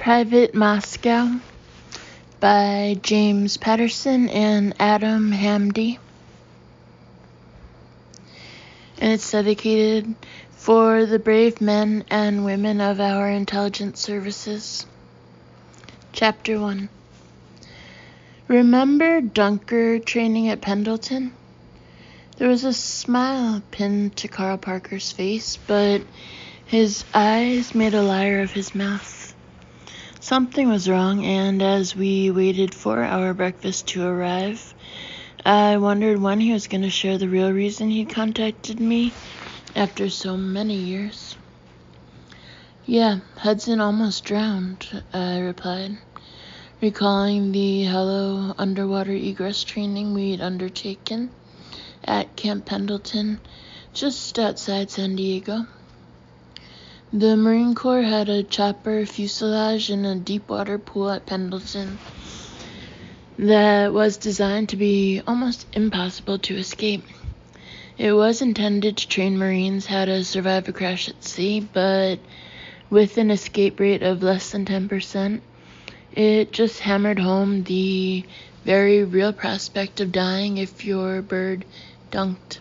Private Moscow by James Patterson and Adam Hamdy. And it's dedicated for the brave men and women of our intelligence services. Chapter 1. Remember Dunker training at Pendleton? There was a smile pinned to Carl Parker's face, but his eyes made a liar of his mouth. Something was wrong, and as we waited for our breakfast to arrive, I wondered when he was going to share the real reason he contacted me after so many years. Yeah, Hudson almost drowned, I replied, recalling the hollow underwater egress training we'd undertaken at Camp Pendleton, just outside San Diego. The Marine Corps had a chopper fuselage in a deep-water pool at Pendleton that was designed to be almost impossible to escape. It was intended to train Marines how to survive a crash at sea, but with an escape rate of less than 10%, it just hammered home the very real prospect of dying if your bird dunked.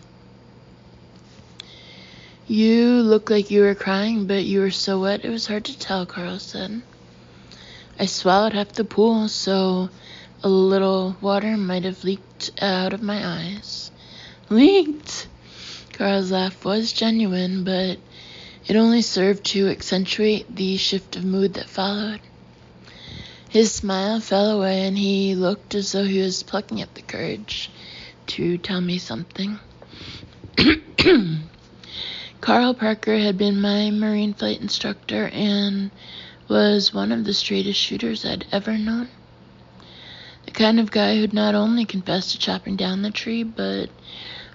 You looked like you were crying, but you were so wet it was hard to tell, Carl said. I swallowed half the pool, so a little water might have leaked out of my eyes. Leaked? Carl's laugh was genuine, but it only served to accentuate the shift of mood that followed. His smile fell away, and he looked as though he was plucking up the courage to tell me something. Carl Parker had been my Marine flight instructor and was one of the straightest shooters I'd ever known. The kind of guy who'd not only confess to chopping down the tree, but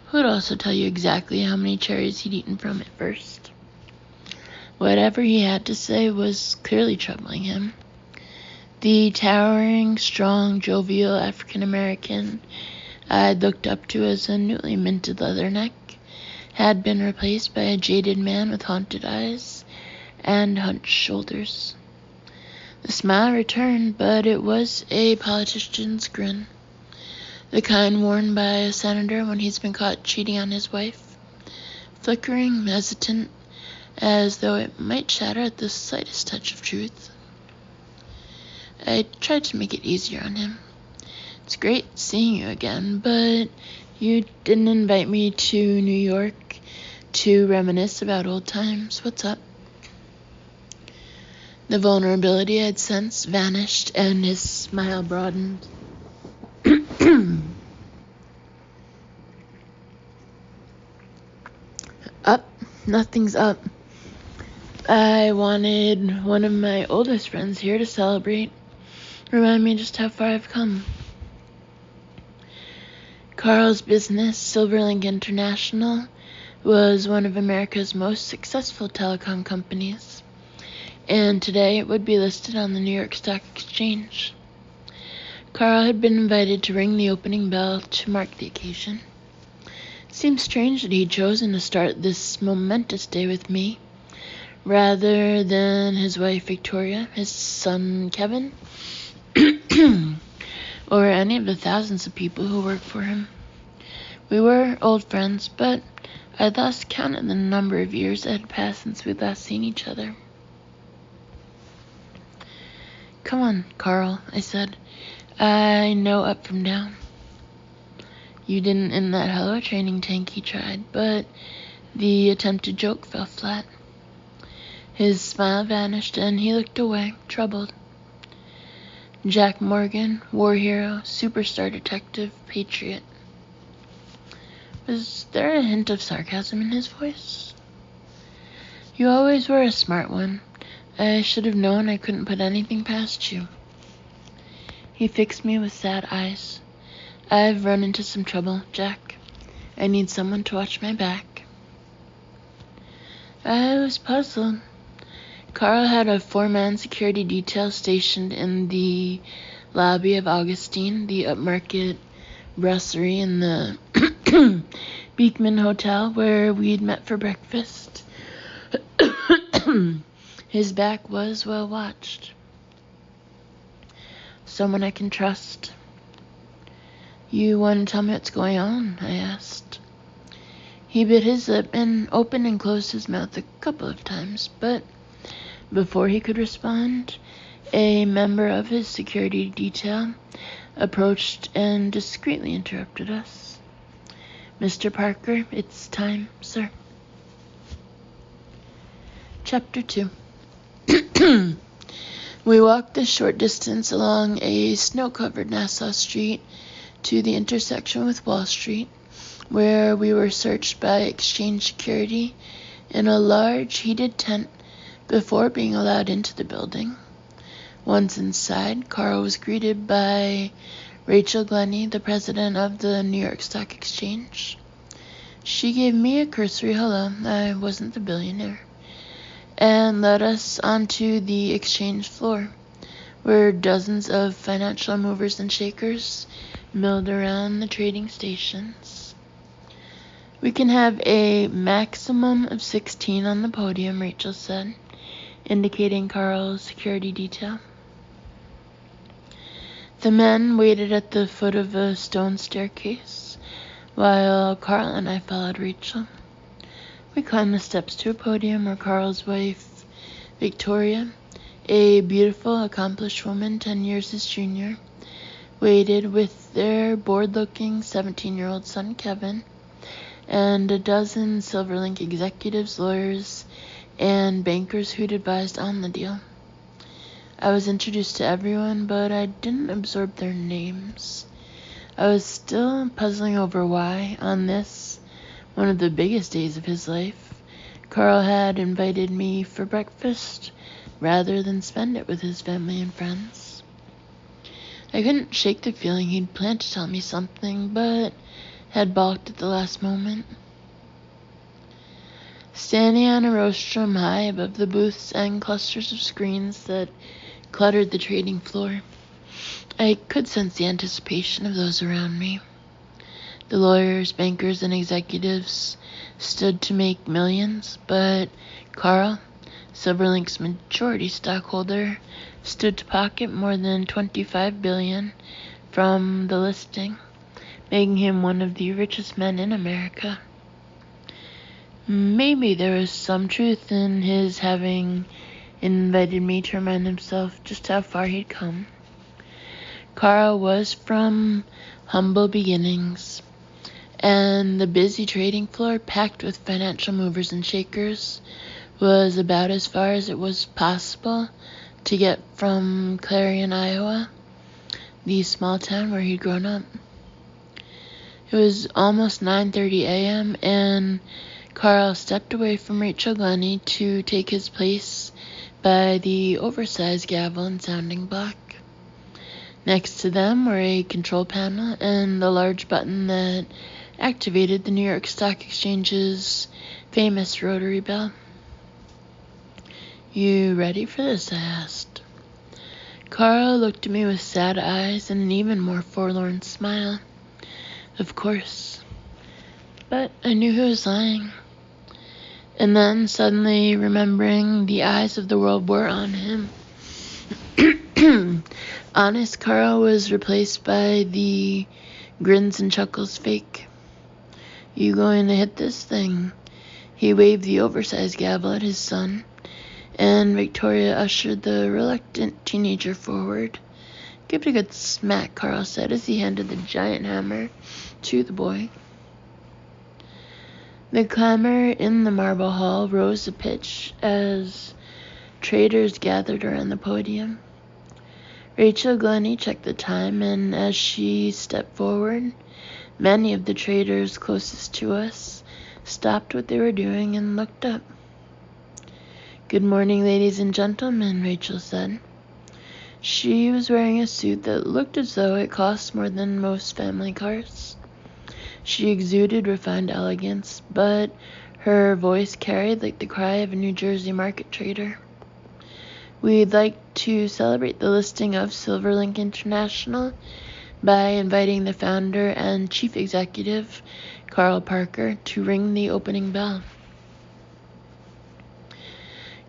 who'd also tell you exactly how many cherries he'd eaten from it first. Whatever he had to say was clearly troubling him. The towering, strong, jovial African-American I'd looked up to as a newly minted leatherneck had been replaced by a jaded man with haunted eyes and hunched shoulders. The smile returned, but it was a politician's grin, the kind worn by a senator when he's been caught cheating on his wife, flickering, hesitant, as though it might shatter at the slightest touch of truth. I tried to make it easier on him. It's great seeing you again, but you didn't invite me to New York to reminisce about old times. What's up? The vulnerability I'd sensed vanished, and his smile broadened. Up? Nothing's up. I wanted one of my oldest friends here to celebrate. Remind me just how far I've come. Carl's business, Silverlink International, was one of America's most successful telecom companies, and today it would be listed on the New York Stock Exchange. Carl had been invited to ring the opening bell to mark the occasion. It seemed strange that he'd chosen to start this momentous day with me, rather than his wife Victoria, his son Kevin, or any of the thousands of people who work for him. We were old friends, but I'd lost count of the number of years that had passed since we'd last seen each other. Come on, Carl, I said. I know up from down. You didn't in that hello training tank, he tried, but the attempted joke fell flat. His smile vanished, and he looked away, troubled. Jack Morgan, war hero, superstar detective, patriot. Was there a hint of sarcasm in his voice? You always were a smart one. I should have known I couldn't put anything past you. He fixed me with sad eyes. I've run into some trouble, Jack. I need someone to watch my back. I was puzzled. Carl had a 4-man security detail stationed in the lobby of Augustine, the upmarket brasserie in the Beekman Hotel where we'd met for breakfast. His back was well watched. someone I can trust. You want to tell me what's going on? I asked. He bit his lip and opened and closed his mouth a couple of times, but before he could respond, a member of his security detail approached and discreetly interrupted us. Mr. Parker, it's time, sir. Chapter 2. We walked a short distance along a snow-covered Nassau street to the intersection with Wall Street, where we were searched by exchange security in a large heated tent before being allowed into the building. Once inside, Carl was greeted by Rachel Glennie, the president of the New York Stock Exchange. She gave me a cursory hello, I wasn't the billionaire, and led us onto the exchange floor, where dozens of financial movers and shakers milled around the trading stations. We can have a maximum of 16 on the podium, Rachel said, indicating Carl's security detail. The men waited at the foot of a stone staircase, while Carl and I followed Rachel. We climbed the steps to a podium where Carl's wife, Victoria, a beautiful, accomplished woman 10 years his junior, waited with their bored-looking 17-year-old son, Kevin, and a dozen Silverlink executives, lawyers, and bankers who'd advised on the deal. I was introduced to everyone, but I didn't absorb their names. I was still puzzling over why, on this, one of the biggest days of his life, Carl had invited me for breakfast rather than spend it with his family and friends. I couldn't shake the feeling he'd planned to tell me something, but had balked at the last moment. Standing on a rostrum high above the booths and clusters of screens that cluttered the trading floor, I could sense the anticipation of those around me. The lawyers, bankers, and executives stood to make millions, but Carl, Silverlink's majority stockholder, stood to pocket more than $25 billion from the listing, making him one of the richest men in America. Maybe there was some truth in his having invited me to remind himself just how far he'd come. Carl was from humble beginnings, and the busy trading floor, packed with financial movers and shakers, was about as far as it was possible to get from Clarion, Iowa, the small town where he'd grown up. It was almost 9:30 a.m., and Carl stepped away from Rachel Glennie to take his place by the oversized gavel and sounding block. Next to them were a control panel and a large button that activated the New York Stock Exchange's famous rotary bell. "You ready for this?" I asked. Carl looked at me with sad eyes and an even more forlorn smile. Of course. But I knew he was lying. And then, suddenly remembering the eyes of the world were on him, honest Carl was replaced by the grins and chuckles fake. "You going to hit this thing?" He waved the oversized gavel at his son, and Victoria ushered the reluctant teenager forward. "Give it a good smack," Carl said as he handed the giant hammer to the boy. The clamor in the marble hall rose a pitch as traders gathered around the podium. Rachel Glennie checked the time, and as she stepped forward, many of the traders closest to us stopped what they were doing and looked up. "Good morning, ladies and gentlemen," Rachel said. She was wearing a suit that looked as though it cost more than most family cars. She exuded refined elegance, but her voice carried like the cry of a New Jersey market trader. "We'd like to celebrate the listing of Silverlink International by inviting the founder and chief executive, Carl Parker, to ring the opening bell."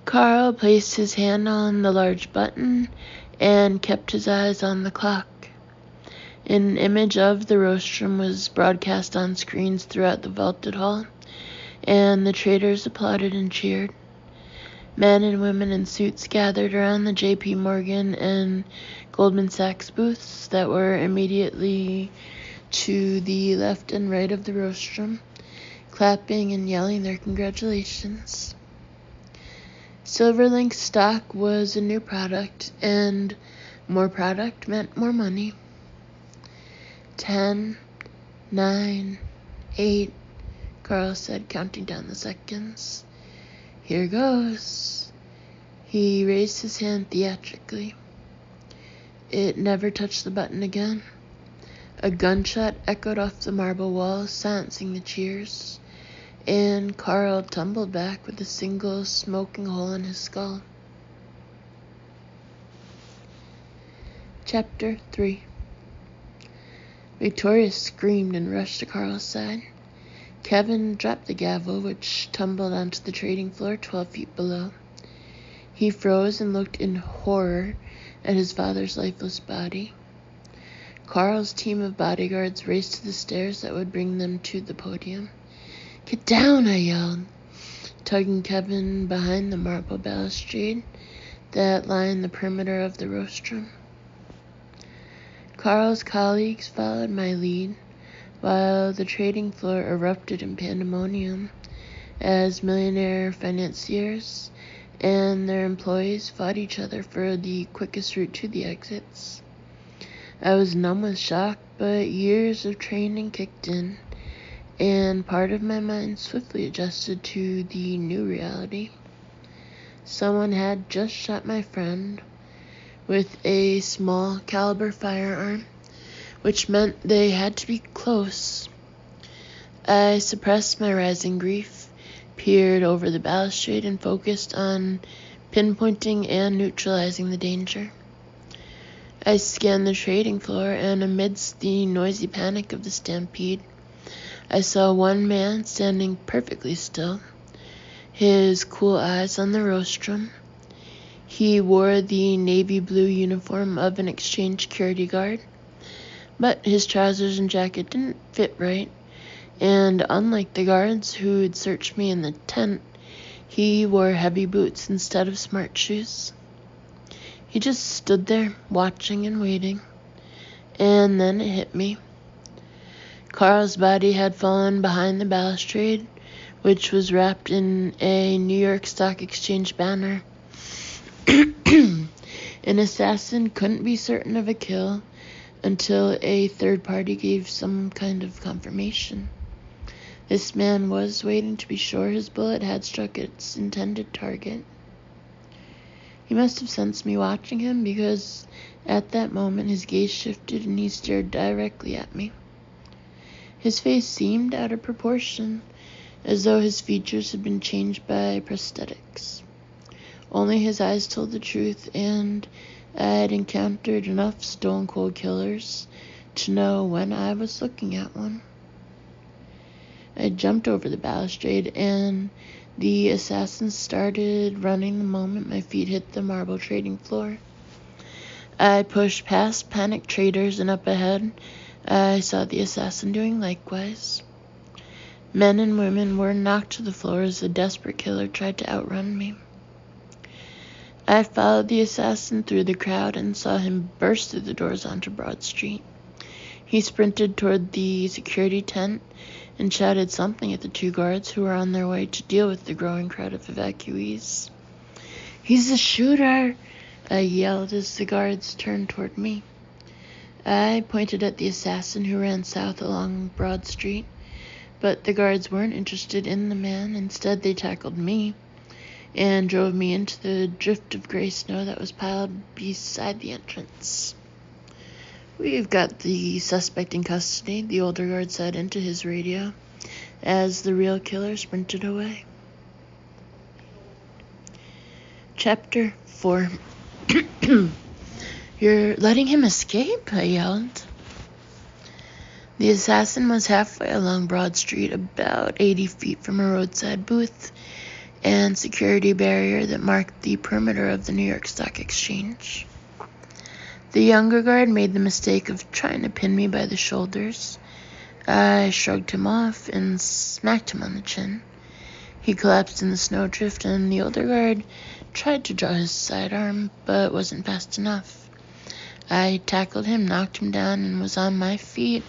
Carl placed his hand on the large button, and kept his eyes on the clock. An image of the rostrum was broadcast on screens throughout the vaulted hall, and the traders applauded and cheered. Men and women in suits gathered around the J.P. Morgan and Goldman Sachs booths that were immediately to the left and right of the rostrum, clapping and yelling their congratulations. Silverlink stock was a new product, and more product meant more money. 10, 9, 8, Carl said, counting down the seconds. Here goes. He raised his hand theatrically. It never touched the button again. A gunshot echoed off the marble walls, silencing the cheers, and Carl tumbled back with a single smoking hole in his skull. Chapter 3. Victoria screamed and rushed to Carl's side. Kevin dropped the gavel, which tumbled onto the trading floor 12 feet below. He froze and looked in horror at his father's lifeless body. Carl's team of bodyguards raced to the stairs that would bring them to the podium. "Get down," I yelled, tugging Kevin behind the marble balustrade that lined the perimeter of the rostrum. Carl's colleagues followed my lead, while the trading floor erupted in pandemonium as millionaire financiers and their employees fought each other for the quickest route to the exits. I was numb with shock, but years of training kicked in, and part of my mind swiftly adjusted to the new reality. Someone had just shot my friend with a small caliber firearm, which meant they had to be close. I suppressed my rising grief, peered over the balustrade, and focused on pinpointing and neutralizing the danger. I scanned the trading floor, and amidst the noisy panic of the stampede, I saw one man standing perfectly still, his cool eyes on the rostrum. He wore the navy blue uniform of an exchange security guard, but his trousers and jacket didn't fit right, and unlike the guards who'd searched me in the tent, he wore heavy boots instead of smart shoes. He just stood there, watching and waiting, and then it hit me. Carl's body had fallen behind the balustrade, which was wrapped in a New York Stock Exchange banner. An assassin couldn't be certain of a kill until a third party gave some kind of confirmation. This man was waiting to be sure his bullet had struck its intended target. He must have sensed me watching him, because at that moment his gaze shifted and he stared directly at me. His face seemed out of proportion, as though his features had been changed by prosthetics. Only his eyes told the truth, and I had encountered enough stone-cold killers to know when I was looking at one. I jumped over the balustrade, and the assassin started running the moment my feet hit the marble trading floor. I pushed past panicked traders, and up ahead, I saw the assassin doing likewise. Men and women were knocked to the floor as the desperate killer tried to outrun me. I followed the assassin through the crowd and saw him burst through the doors onto Broad Street. He sprinted toward the security tent and shouted something at the two guards who were on their way to deal with the growing crowd of evacuees. "He's the shooter!" I yelled as the guards turned toward me. I pointed at the assassin who ran south along Broad Street, but the guards weren't interested in the man. Instead, they tackled me and drove me into the drift of gray snow that was piled beside the entrance. "We've got the suspect in custody," the older guard said into his radio, as the real killer sprinted away. Chapter 4. "You're letting him escape?" I yelled. The assassin was halfway along Broad Street, about 80 feet from a roadside booth and security barrier that marked the perimeter of the New York Stock Exchange. The younger guard made the mistake of trying to pin me by the shoulders. I shrugged him off and smacked him on the chin. He collapsed in the snowdrift, and the older guard tried to draw his sidearm, but wasn't fast enough. I tackled him, knocked him down, and was on my feet,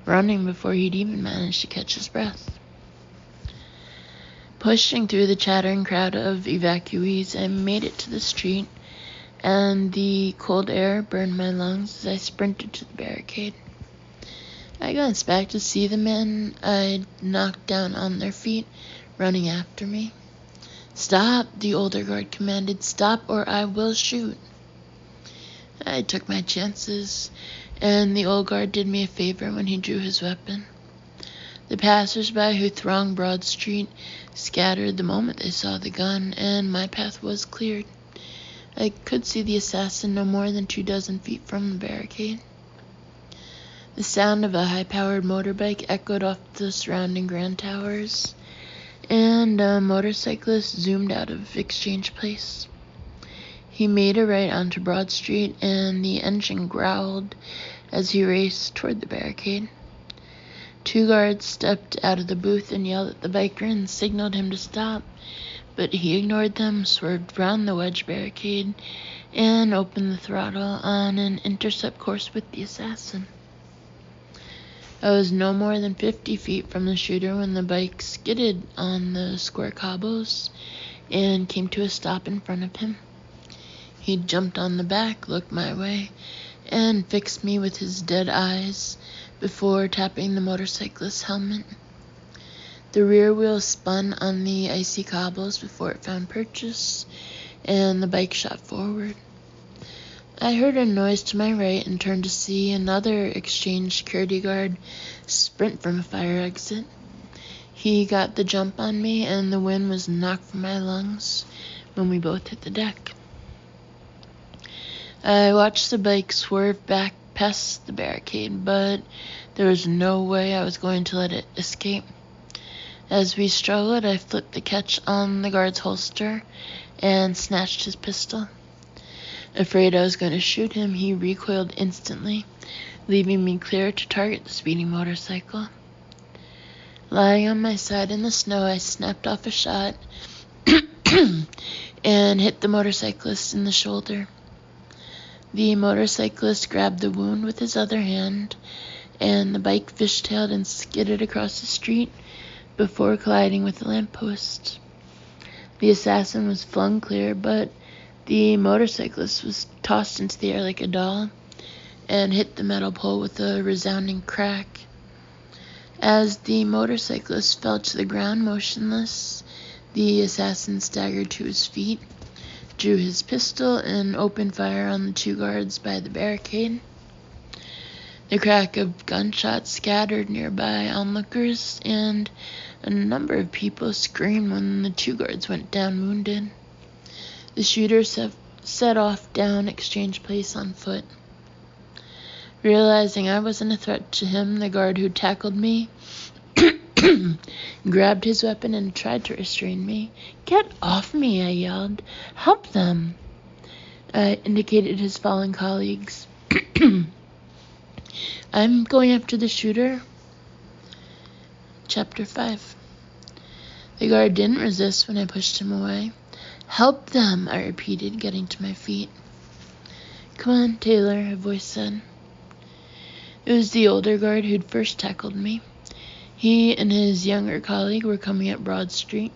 running before he'd even managed to catch his breath. Pushing through the chattering crowd of evacuees, I made it to the street, and the cold air burned my lungs as I sprinted to the barricade. I glanced back to see the men I'd knocked down on their feet, running after me. "Stop," the older guard commanded. "Stop or I will shoot." I took my chances, and the old guard did me a favor when he drew his weapon. The passers-by who thronged Broad Street scattered the moment they saw the gun, and my path was cleared. I could see the assassin no more than 24 feet from the barricade. The sound of a high-powered motorbike echoed off the surrounding grand towers, and a motorcyclist zoomed out of Exchange Place. He made a right onto Broad Street, and the engine growled as he raced toward the barricade. 2 guards stepped out of the booth and yelled at the biker and signaled him to stop, but he ignored them, swerved round the wedge barricade, and opened the throttle on an intercept course with the assassin. I was no more than 50 feet from the shooter when the bike skidded on the square cobbles and came to a stop in front of him. He jumped on the back, looked my way, and fixed me with his dead eyes before tapping the motorcyclist's helmet. The rear wheel spun on the icy cobbles before it found purchase, and the bike shot forward. I heard a noise to my right and turned to see another exchange security guard sprint from a fire exit. He got the jump on me, and the wind was knocked from my lungs when we both hit the deck. I watched the bike swerve back past the barricade, but there was no way I was going to let it escape. As we struggled, I flipped the catch on the guard's holster and snatched his pistol. Afraid I was going to shoot him, he recoiled instantly, leaving me clear to target the speeding motorcycle. Lying on my side in the snow, I snapped off a shot and hit the motorcyclist in the shoulder. The motorcyclist grabbed the wound with his other hand, and the bike fishtailed and skidded across the street before colliding with the lamppost. The assassin was flung clear, but the motorcyclist was tossed into the air like a doll and hit the metal pole with a resounding crack. As the motorcyclist fell to the ground motionless, the assassin staggered to his feet, drew his pistol, and opened fire on the 2 guards by the barricade. The crack of gunshots scattered nearby onlookers, and a number of people screamed when the 2 guards went down wounded. The shooter set off down Exchange Place on foot. Realizing I wasn't a threat to him, the guard who tackled me grabbed his weapon and tried to restrain me. "Get off me," I yelled. "Help them." I indicated his fallen colleagues. "I'm going after the shooter." Chapter 5. The guard didn't resist when I pushed him away. "Help them," I repeated, getting to my feet. "Come on, Taylor," a voice said. It was the older guard who'd first tackled me. He and his younger colleague were coming up Broad Street.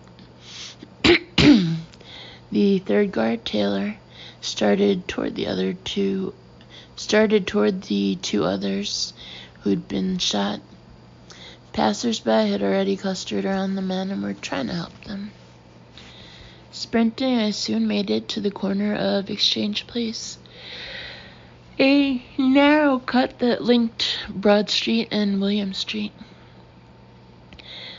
The 3rd guard, Taylor, started toward the 2 others who'd been shot. Passers-by had already clustered around the men and were trying to help them. Sprinting, I soon made it to the corner of Exchange Place, a narrow cut that linked Broad Street and William Street.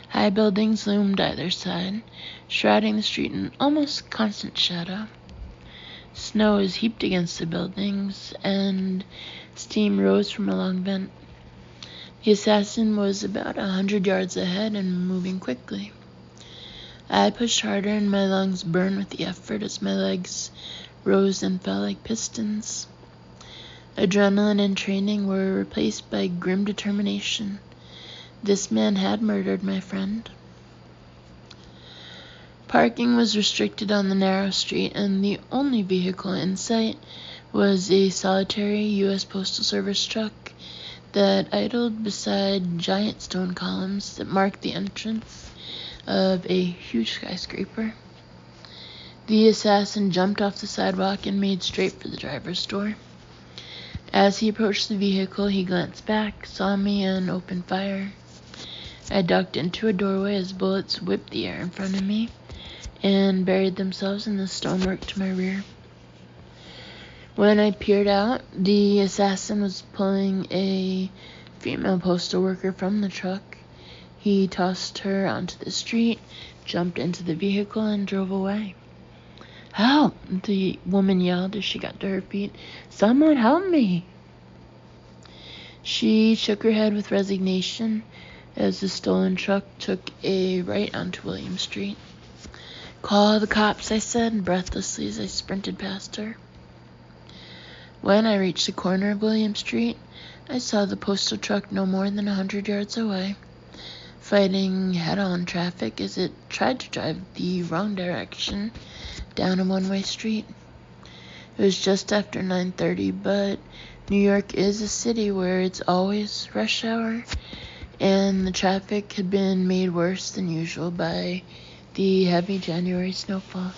High buildings loomed either side, shrouding the street in almost constant shadow. Snow was heaped against the buildings, and steam rose from a long vent. The assassin was about 100 yards ahead and moving quickly. I pushed harder, and my lungs burned with the effort as my legs rose and fell like pistons. Adrenaline and training were replaced by grim determination. This man had murdered my friend. Parking was restricted on the narrow street, and the only vehicle in sight was a solitary U.S. Postal Service truck that idled beside giant stone columns that marked the entrance of a huge skyscraper. The assassin jumped off the sidewalk and made straight for the driver's door. As he approached the vehicle, he glanced back, saw me, and opened fire. I ducked into a doorway as bullets whipped the air in front of me and buried themselves in the stonework to my rear. When I peered out, the assassin was pulling a female postal worker from the truck. He tossed her onto the street, jumped into the vehicle, and drove away. "Help!" the woman yelled as she got to her feet. "Someone help me!" She shook her head with resignation as the stolen truck took a right onto William Street. "Call the cops," I said breathlessly as I sprinted past her. When I reached the corner of William Street, I saw the postal truck no more than 100 yards away, fighting head-on traffic as it tried to drive the wrong direction down a one-way street. It was just after 9:30, but New York is a city where it's always rush hour, and the traffic had been made worse than usual by the heavy January snowfall.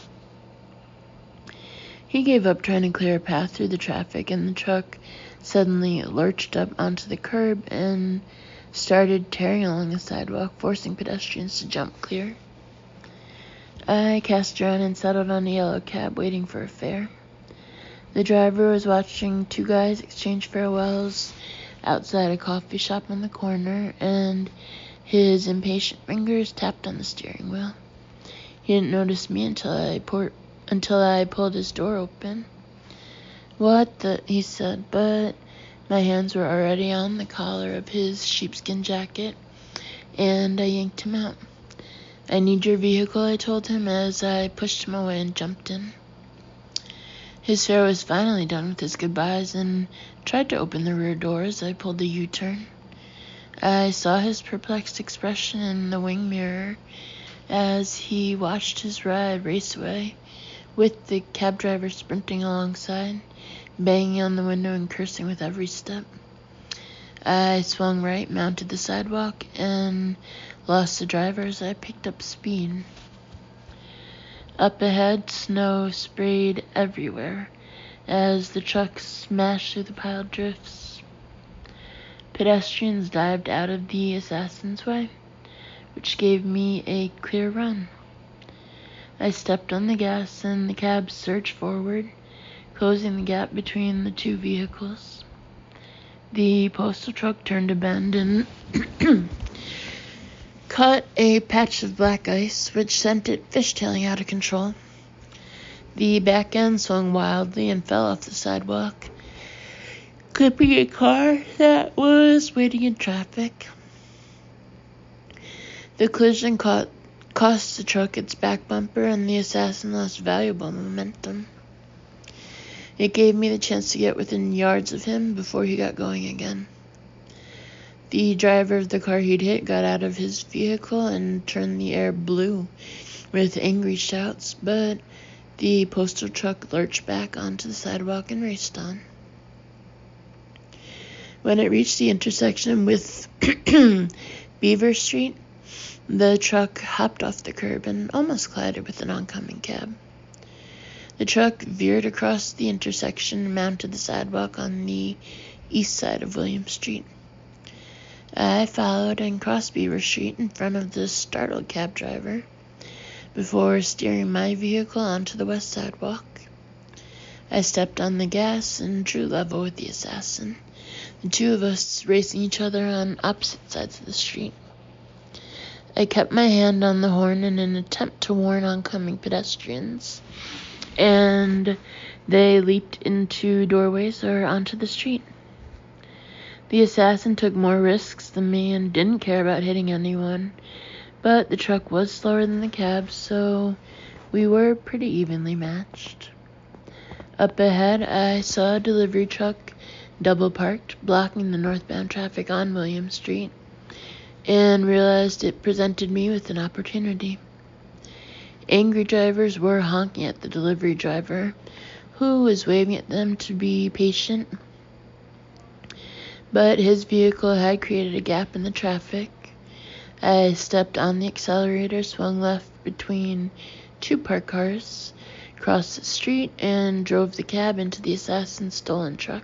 He gave up trying to clear a path through the traffic, and the truck suddenly lurched up onto the curb and started tearing along the sidewalk, forcing pedestrians to jump clear. I cast around and settled on a yellow cab, waiting for a fare. The driver was watching two guys exchange farewells outside a coffee shop on the corner, and his impatient fingers tapped on the steering wheel. He didn't notice me until I pulled his door open. "What the?" he said, but my hands were already on the collar of his sheepskin jacket, and I yanked him out. "I need your vehicle," I told him as I pushed him away and jumped in. His fare was finally done with his goodbyes and tried to open the rear door as I pulled the U-turn. I saw his perplexed expression in the wing mirror as he watched his ride race away, with the cab driver sprinting alongside, banging on the window and cursing with every step. I swung right, mounted the sidewalk, and lost the driver as I picked up speed. Up ahead, snow sprayed everywhere as the truck smashed through the piled drifts. Pedestrians dived out of the assassin's way, which gave me a clear run. I stepped on the gas and the cab surged forward, closing the gap between the two vehicles. The postal truck turned a bend and cut a patch of black ice, which sent it fishtailing out of control. The back end swung wildly and fell off the sidewalk, clipping a car that was waiting in traffic. The collision cost the truck its back bumper, and the assassin lost valuable momentum. It gave me the chance to get within yards of him before he got going again. The driver of the car he'd hit got out of his vehicle and turned the air blue with angry shouts, but the postal truck lurched back onto the sidewalk and raced on. When it reached the intersection with Beaver Street, the truck hopped off the curb and almost collided with an oncoming cab. The truck veered across the intersection and mounted the sidewalk on the east side of William Street. I followed and crossed Beaver Street in front of the startled cab driver before steering my vehicle onto the west sidewalk. I stepped on the gas and drew level with the assassin, the two of us racing each other on opposite sides of the street. I kept my hand on the horn in an attempt to warn oncoming pedestrians, and they leaped into doorways or onto the street. The assassin took more risks than me and didn't care about hitting anyone, but the truck was slower than the cab, so we were pretty evenly matched. Up ahead, I saw a delivery truck double parked, blocking the northbound traffic on William Street, and realized it presented me with an opportunity. Angry drivers were honking at the delivery driver, who was waving at them to be patient, but his vehicle had created a gap in the traffic. I stepped on the accelerator, swung left between two parked cars, crossed the street, and drove the cab into the assassin's stolen truck.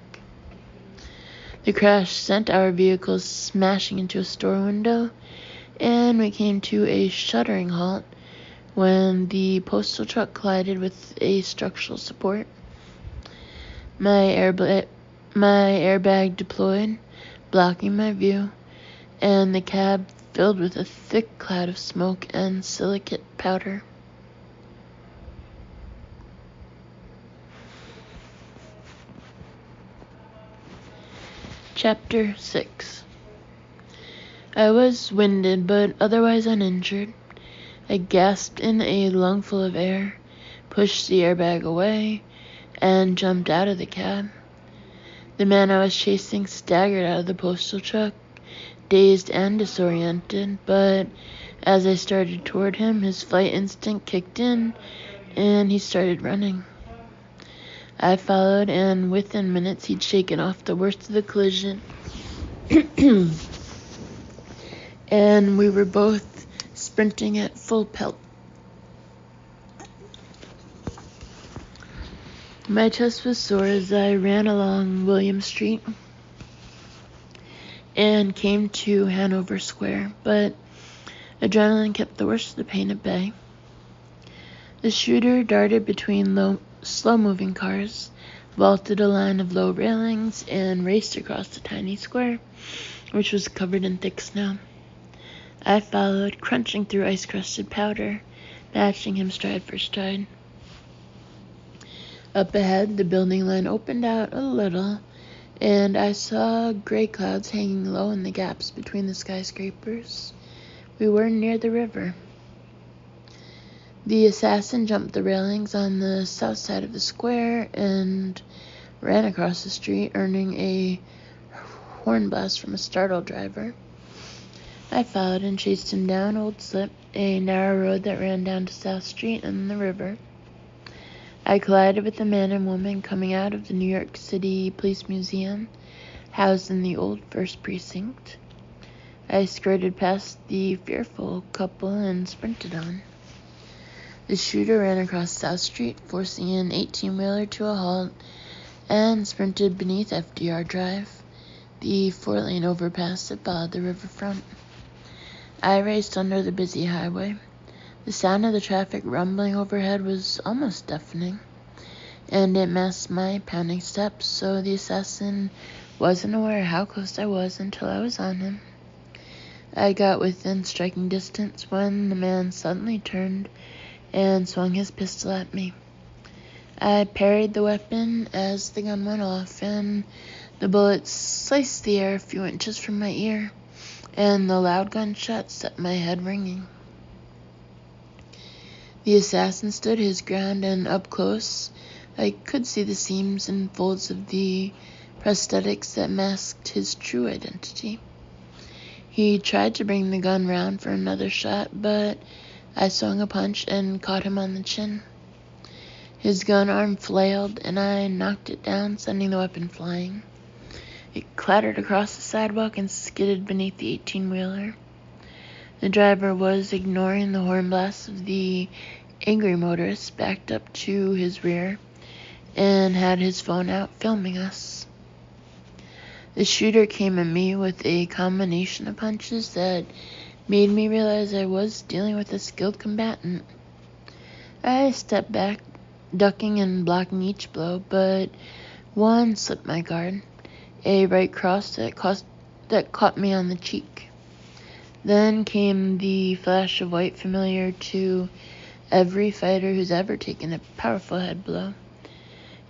The crash sent our vehicles smashing into a store window, and we came to a shuddering halt when the postal truck collided with a structural support. My airbag deployed, blocking my view, and the cab filled with a thick cloud of smoke and silicate powder. Chapter 6. I was winded, but otherwise uninjured. I gasped in a lungful of air, pushed the airbag away, and jumped out of the cab. The man I was chasing staggered out of the postal truck, dazed and disoriented, but as I started toward him, his flight instinct kicked in, and he started running. I followed, and within minutes he'd shaken off the worst of the collision, and we were both sprinting at full pelt. My chest was sore as I ran along William Street and came to Hanover Square, but adrenaline kept the worst of the pain at bay. The shooter darted between slow-moving cars, vaulted a line of low railings, and raced across the tiny square, which was covered in thick snow. I followed, crunching through ice-crusted powder, matching him stride for stride. Up ahead, the building line opened out a little, and I saw gray clouds hanging low in the gaps between the skyscrapers. We were near the river. The assassin jumped the railings on the south side of the square and ran across the street, earning a horn blast from a startled driver. I followed and chased him down Old Slip, a narrow road that ran down to South Street and the river. I collided with a man and woman coming out of the New York City Police Museum, housed in the old First Precinct. I skirted past the fearful couple and sprinted on. The shooter ran across South Street, forcing an 18-wheeler to a halt, and sprinted beneath FDR Drive, the 4-lane overpass that followed the riverfront. I raced under the busy highway. The sound of the traffic rumbling overhead was almost deafening, and it masked my pounding steps, so the assassin wasn't aware how close I was until I was on him. I got within striking distance when the man suddenly turned and swung his pistol at me. I parried the weapon as the gun went off, and the bullet sliced the air a few inches from my ear, and the loud gunshot set my head ringing. The assassin stood his ground, and up close, I could see the seams and folds of the prosthetics that masked his true identity. He tried to bring the gun round for another shot, but I swung a punch and caught him on the chin. His gun arm flailed, and I knocked it down, sending the weapon flying. It clattered across the sidewalk and skidded beneath the 18-wheeler. The driver was ignoring the horn blasts of the angry motorist backed up to his rear and had his phone out filming us. The shooter came at me with a combination of punches that made me realize I was dealing with a skilled combatant. I stepped back, ducking and blocking each blow, but one slipped my guard, a right cross that caught me on the cheek. Then came the flash of white familiar to every fighter who's ever taken a powerful head blow,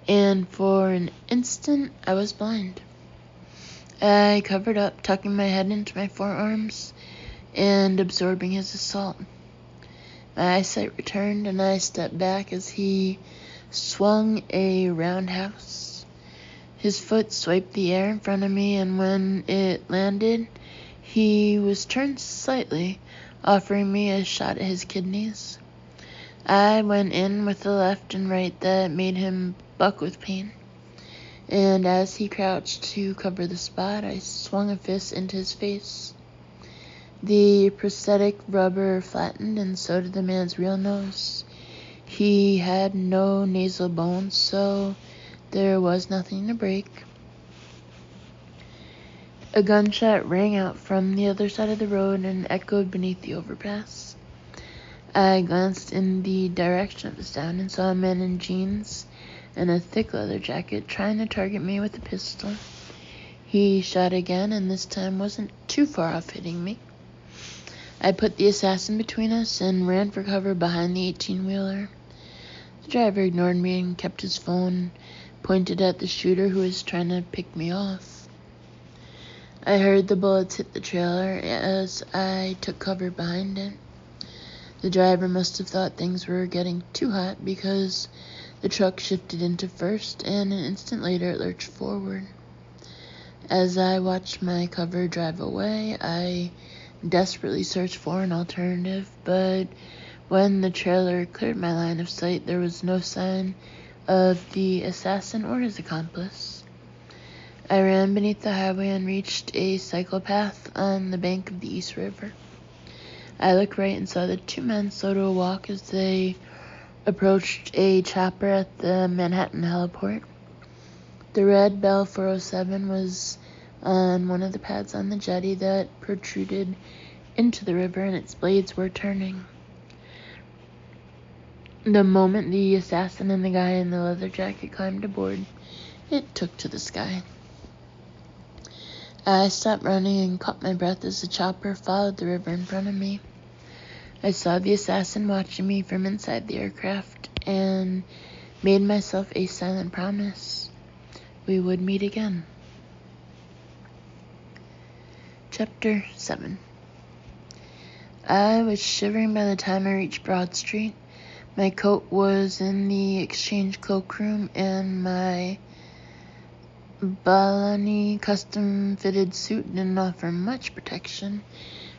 and for an instant I was blind. I covered up, tucking my head into my forearms and absorbing his assault. My eyesight returned, and I stepped back as he swung a roundhouse. His foot swiped the air in front of me, and when it landed, he was turned slightly, offering me a shot at his kidneys. I went in with a left and right that made him buck with pain, and as he crouched to cover the spot, I swung a fist into his face. The prosthetic rubber flattened, and so did the man's real nose. He had no nasal bones, so there was nothing to break. A gunshot rang out from the other side of the road and echoed beneath the overpass. I glanced in the direction of the sound and saw a man in jeans and a thick leather jacket trying to target me with a pistol. He shot again, and this time wasn't too far off hitting me. I put the assassin between us and ran for cover behind the 18-wheeler. The driver ignored me and kept his phone pointed at the shooter who was trying to pick me off. I heard the bullets hit the trailer as I took cover behind it. The driver must have thought things were getting too hot because the truck shifted into first, and an instant later it lurched forward. As I watched my cover drive away, I desperately searched for an alternative, but when the trailer cleared my line of sight, there was no sign of the assassin or his accomplice. I ran beneath the highway and reached a cycle path on the bank of the East River. I looked right and saw the two men slow to a walk as they approached a chopper at the Manhattan heliport. The red Bell 407 was on one of the pads on the jetty that protruded into the river, and its blades were turning. The moment the assassin and the guy in the leather jacket climbed aboard, it took to the sky. I stopped running and caught my breath as the chopper followed the river in front of me. I saw the assassin watching me from inside the aircraft and made myself a silent promise. We would meet again. Chapter 7. I was shivering by the time I reached Broad Street. My coat was in the exchange cloakroom, and my Balani custom-fitted suit didn't offer much protection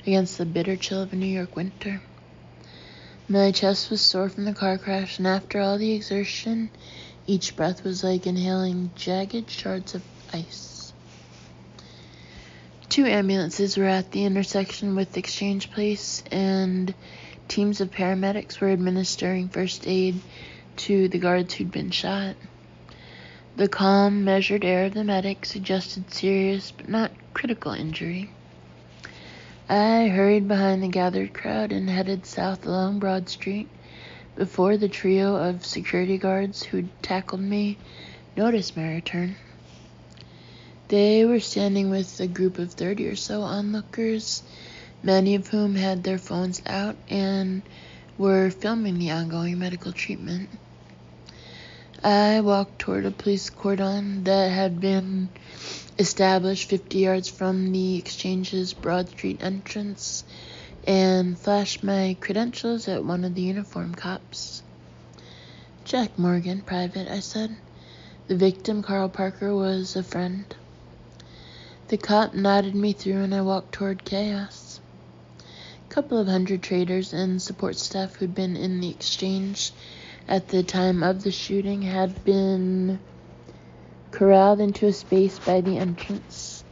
against the bitter chill of a New York winter. My chest was sore from the car crash, and after all the exertion, each breath was like inhaling jagged shards of ice. 2 ambulances were at the intersection with Exchange Place, and teams of paramedics were administering first aid to the guards who'd been shot. The calm, measured air of the medic suggested serious but not critical injury. I hurried behind the gathered crowd and headed south along Broad Street before the trio of security guards who'd tackled me noticed my return. They were standing with a group of 30 or so onlookers, many of whom had their phones out and were filming the ongoing medical treatment. I walked toward a police cordon that had been established 50 yards from the Exchange's Broad Street entrance and flashed my credentials at one of the uniformed cops. "Jack Morgan, private," I said. "The victim, Carl Parker, was a friend." The cop nodded me through, and I walked toward chaos. A couple of hundred traders and support staff who'd been in the Exchange at the time of the shooting had been corralled into a space by the entrance.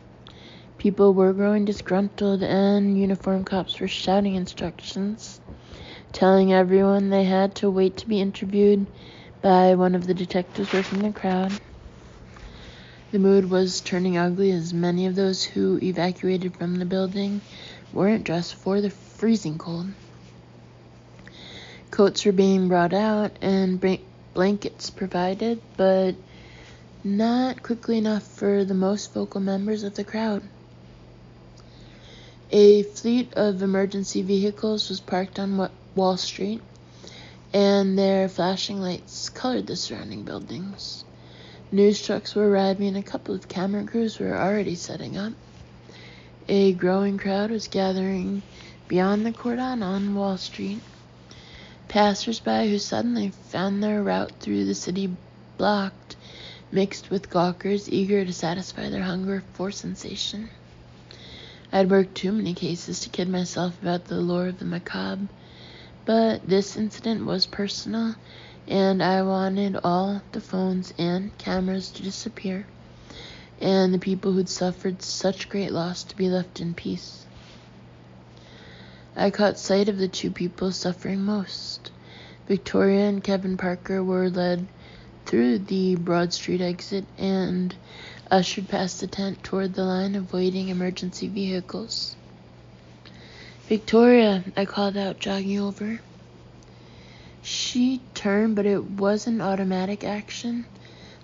People were growing disgruntled, and uniformed cops were shouting instructions, telling everyone they had to wait to be interviewed by one of the detectives working the crowd. The mood was turning ugly as many of those who evacuated from the building weren't dressed for the freezing cold. Coats were being brought out and blankets provided, but not quickly enough for the most vocal members of the crowd. A fleet of emergency vehicles was parked on Wall Street, and their flashing lights colored the surrounding buildings. News trucks were arriving, and a couple of camera crews were already setting up. A growing crowd was gathering beyond the cordon on Wall Street. Passers-by who suddenly found their route through the city blocked mixed with gawkers eager to satisfy their hunger for sensation. I'd worked too many cases to kid myself about the allure of the macabre, but this incident was personal, and I wanted all the phones and cameras to disappear, and the people who'd suffered such great loss to be left in peace. I caught sight of the two people suffering most. Victoria and Kevin Parker were led through the Broad Street exit and ushered past the tent toward the line of waiting emergency vehicles. "Victoria," I called out, jogging over. She turned, but it was an automatic action,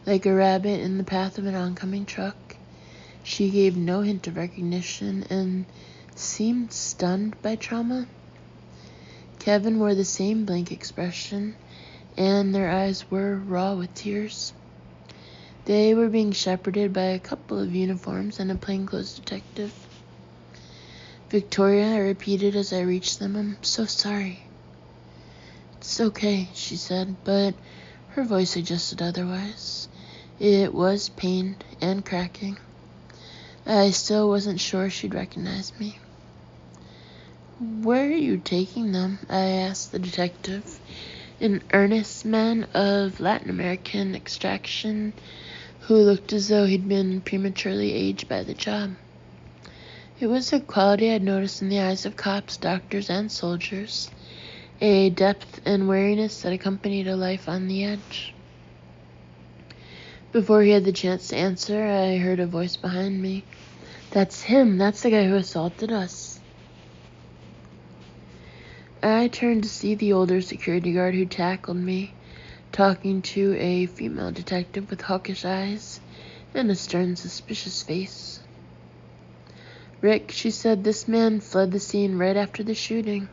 like a rabbit in the path of an oncoming truck. She gave no hint of recognition and seemed stunned by trauma. Kevin wore the same blank expression, and their eyes were raw with tears. They were being shepherded by a couple of uniforms and a plainclothes detective. "Victoria," I repeated as I reached them, "I'm so sorry." "It's okay," she said, but her voice suggested otherwise. It was pained and cracking. I still wasn't sure she'd recognize me. "Where are you taking them?" I asked the detective, an earnest man of Latin American extraction who looked as though he'd been prematurely aged by the job. It was a quality I'd noticed in the eyes of cops, doctors, and soldiers, a depth and wariness that accompanied a life on the edge. Before he had the chance to answer, I heard a voice behind me. "That's him. That's the guy who assaulted us." I turned to see the older security guard who tackled me, talking to a female detective with hawkish eyes and a stern, suspicious face. "Rick," she said, "this man fled the scene right after the shooting."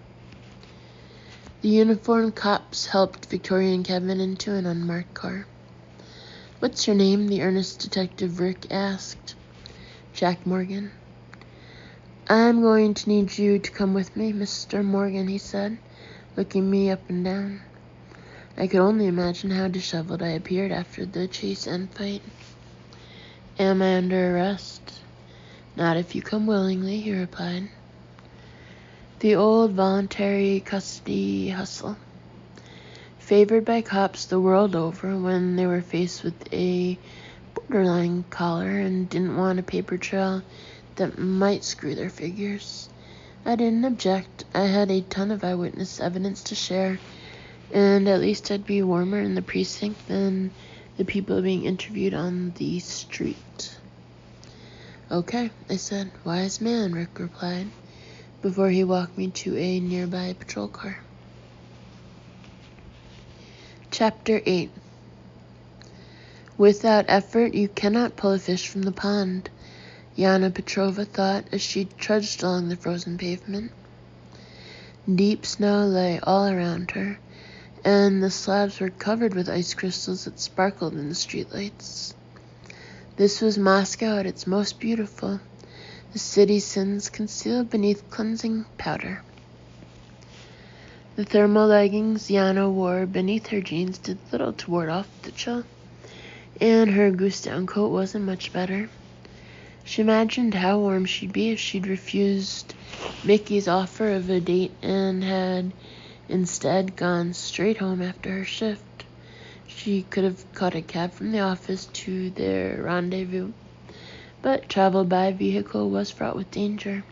The uniformed cops helped Victoria and Kevin into an unmarked car. "What's your name?" the earnest detective Rick asked. "Jack Morgan." "I'm going to need you to come with me, Mr. Morgan," he said, looking me up and down. I could only imagine how disheveled I appeared after the chase and fight. "Am I under arrest?" "Not if you come willingly," he replied. The old voluntary custody hustle. Favored by cops the world over when they were faced with a borderline collar and didn't want a paper trail that might screw their figures. I didn't object. I had a ton of eyewitness evidence to share, and at least I'd be warmer in the precinct than the people being interviewed on the street. "Okay," I said. "Wise man," Rick replied, before he walked me to a nearby patrol car. Chapter 8. Without effort, you cannot pull a fish from the pond, Yana Petrova thought as she trudged along the frozen pavement. Deep snow lay all around her, and the slabs were covered with ice crystals that sparkled in the streetlights. This was Moscow at its most beautiful, the city's sins concealed beneath cleansing powder. The thermal leggings Yana wore beneath her jeans did little to ward off the chill, and her goose-down coat wasn't much better. She imagined how warm she'd be if she'd refused Mickey's offer of a date and had instead gone straight home after her shift. She could have caught a cab from the office to their rendezvous, but travel by vehicle was fraught with danger.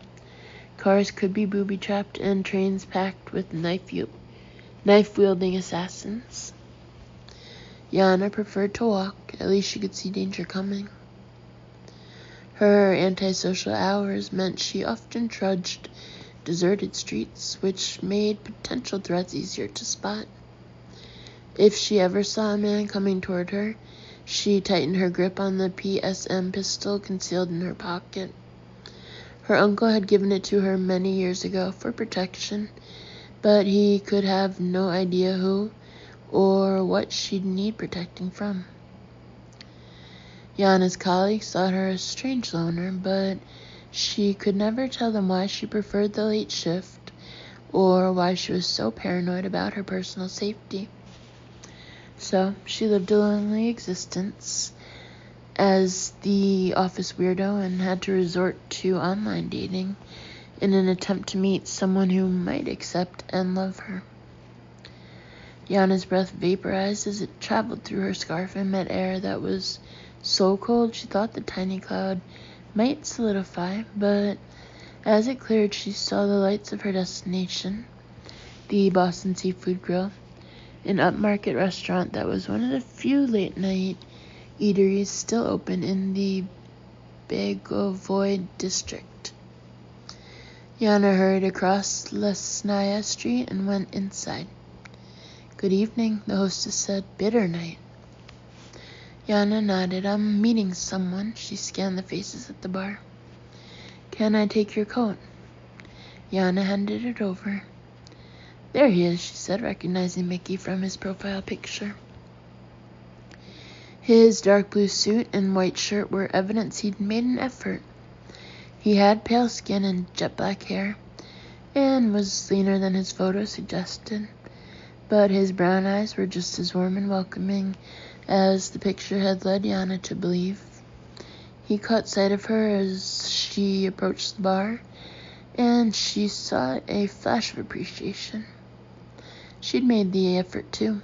Cars could be booby-trapped and trains packed with knife-wielding assassins. Yana preferred to walk. At least she could see danger coming. Her antisocial hours meant she often trudged deserted streets, which made potential threats easier to spot. If she ever saw a man coming toward her, she tightened her grip on the PSM pistol concealed in her pocket. Her uncle had given it to her many years ago for protection, but he could have no idea who or what she'd need protecting from. Yana's colleagues thought her a strange loner, but she could never tell them why she preferred the late shift or why she was so paranoid about her personal safety. So she lived a lonely existence as the office weirdo and had to resort to online dating in an attempt to meet someone who might accept and love her. Yana's breath vaporized as it traveled through her scarf and met air that was so cold she thought the tiny cloud might solidify, but as it cleared she saw the lights of her destination, the Boston Seafood Grill, an upmarket restaurant that was one of the few late-night eateries still open in the Begovoy district. Yana hurried across Lesnaya Street and went inside. "Good evening," the hostess said. "Bitter night." Yana nodded. "I'm meeting someone." She scanned the faces at the bar. "Can I take your coat?" Yana handed it over. "There he is," she said, recognizing Mickey from his profile picture. His dark blue suit and white shirt were evidence he'd made an effort. He had pale skin and jet black hair, and was leaner than his photo suggested, but his brown eyes were just as warm and welcoming as the picture had led Yana to believe. He caught sight of her as she approached the bar, and she saw a flash of appreciation. She'd made the effort, too.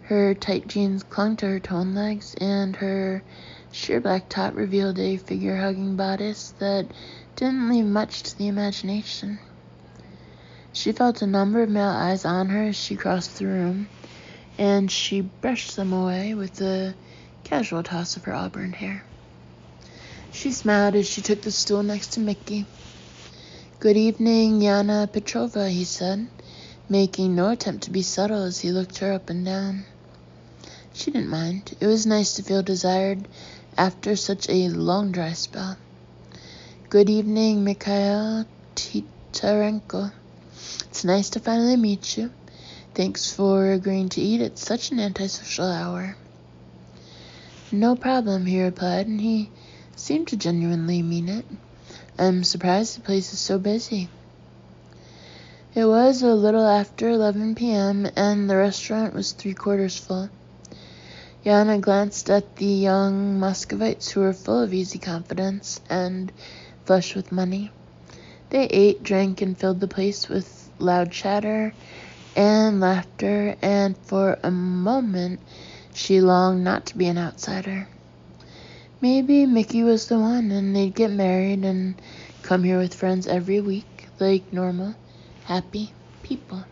Her tight jeans clung to her toned legs, and her sheer black top revealed a figure-hugging bodice that didn't leave much to the imagination. She felt a number of male eyes on her as she crossed the room, and she brushed them away with a casual toss of her auburn hair. She smiled as she took the stool next to Mickey. "Good evening, Yana Petrova," he said, making no attempt to be subtle as he looked her up and down. She didn't mind. It was nice to feel desired after such a long dry spell. "Good evening, Mikhail Titarenko. It's nice to finally meet you. Thanks for agreeing to eat at such an antisocial hour." "No problem," he replied, and he seemed to genuinely mean it. "I'm surprised the place is so busy." It was a little after 11 p.m., and the restaurant was 3/4 full. Yana glanced at the young Muscovites who were full of easy confidence and flush with money. They ate, drank, and filled the place with loud chatter and laughter, and for a moment she longed not to be an outsider. Maybe Mickey was the one, and they'd get married and come here with friends every week, like normal, happy people.